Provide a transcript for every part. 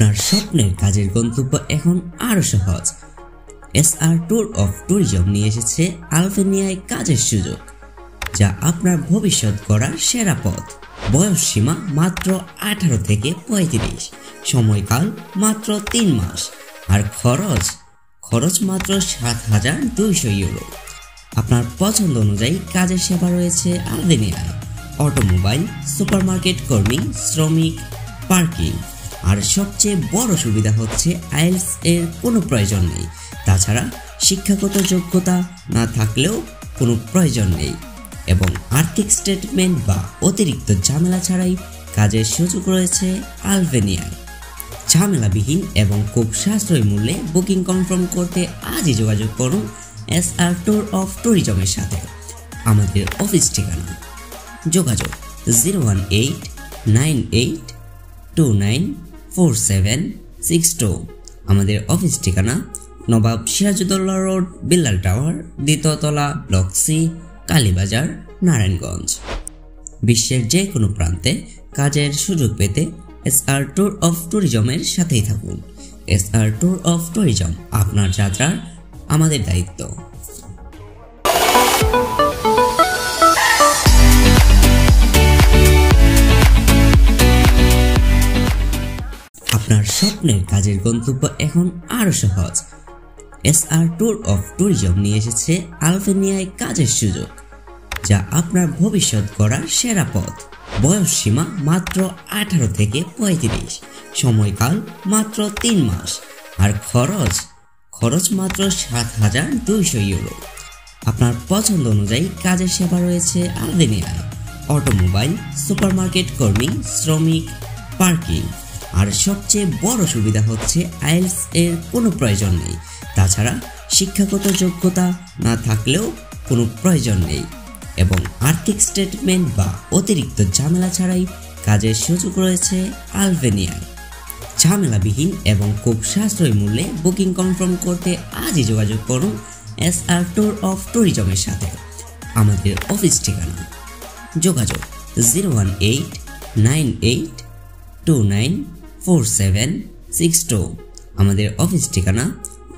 আপনার স্বপ্নের কাজের গন্তব্য এখন আরো সহজ। এসআর ট্যুর অফ ট্যুরিজম নিয়ে এসেছে আলবেনিয়ায় কাজের সুযোগ, যা আপনার ভবিষ্যৎ গড়ার সেরা পথ। বয়স সীমা মাত্র 18 থেকে 35, সময়কাল মাত্র 3 মাস, আর খরচ মাত্র 7,200 ইউরো। আপনার পছন্দ অনুযায়ী কাজের সেবা রয়েছে আলবেনিয়ায়। অটোমোবাইল, সুপারমার্কেট কর্মী, শ্রমিক, পার্কিং, আর সবচেয়ে বড় সুবিধা হচ্ছে আইএলটিএস এর কোনো প্রয়োজন নেই। তাছাড়া শিক্ষাগত যোগ্যতা না থাকলেও কোনো প্রয়োজন নেই, এবং আর্থিক স্টেটমেন্ট বা অতিরিক্ত ঝামেলা ছাড়াই কাজের সুযোগ রয়েছে আলবেনিয়ায়। ঝামেলাবিহীন এবং খুব সাশ্রয়ী মূল্যে বুকিং কনফার্ম করতে আজই যোগাযোগ করুন এসআর ট্যুর অফ ট্যুরিজমের সাথে। আমাদের অফিস ঠিকানা যোগাযোগ 01898294762। আমাদের অফিস ঠিকানা নবাব সিরাজউদ্দৌলা রোড, বিল্লাল টাওয়ার, দ্বিতীয় তলা, ব্লক সি, কালীবাজার, নারায়ণগঞ্জ। বিশ্বের যে কোনো প্রান্তে কাজের সুযোগ পেতে এসআর ট্যুর অফ ট্যুরিজমের সাথেই থাকুন। এসআর ট্যুর অফ ট্যুরিজম, আপনার যাত্রার আমাদের দায়িত্ব। আপনার স্বপ্নের কাজের গন্তব্য এখন আরো সহজ। এসআর ট্যুর অফ ট্যুরিজম নিয়ে এসেছে আলবেনিয়ায় কাজের সুযোগ, যা আপনার ভবিষ্যৎ গড়ার সেরা পথ। বয়স সীমা মাত্র 18 থেকে 35, সময়কাল মাত্র 3 মাস, আর খরচ মাত্র 7,200 ইউরো। আপনার পছন্দ অনুযায়ী কাজের সেবা রয়েছে আলবেনিয়ায়। অটোমোবাইল, সুপারমার্কেট কর্মী, শ্রমিক, পার্কিং, আর সবচেয়ে বড় সুবিধা হচ্ছে আইএলটিএস এর কোনো প্রয়োজন নেই। তাছাড়া শিক্ষাগত যোগ্যতা না থাকলেও কোনো প্রয়োজন নেই, এবং আর্থিক স্টেটমেন্ট বা অতিরিক্ত ঝামেলা ছাড়াই কাজের সুযোগ রয়েছে আলবেনিয়ায়। ঝামেলাবিহীন এবং খুব সাশ্রয়ী মূল্যে বুকিং কনফার্ম করতে আজই যোগাযোগ করুন এসআর ট্যুর অফ ট্যুরিজমের সাথে। আমাদের অফিস ঠিকানা যোগাযোগ 01898294762। আমাদের অফিস ঠিকানা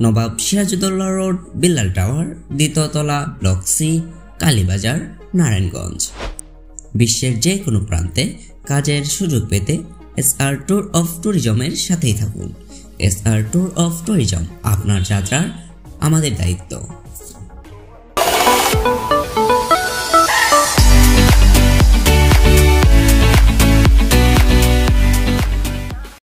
নবাব সিরাজউদ্দৌলা রোড, বিল্লাল টাওয়ার, দ্বিতীয় তলা, ব্লক সি, কালীবাজার, নারায়ণগঞ্জ। বিশ্বের যে কোনো প্রান্তে কাজের সুযোগ পেতে এসআর ট্যুর অফ ট্যুরিজমের সাথেই থাকুন। এসআর ট্যুর অফ ট্যুরিজম, আপনার যাত্রার আমাদের দায়িত্ব।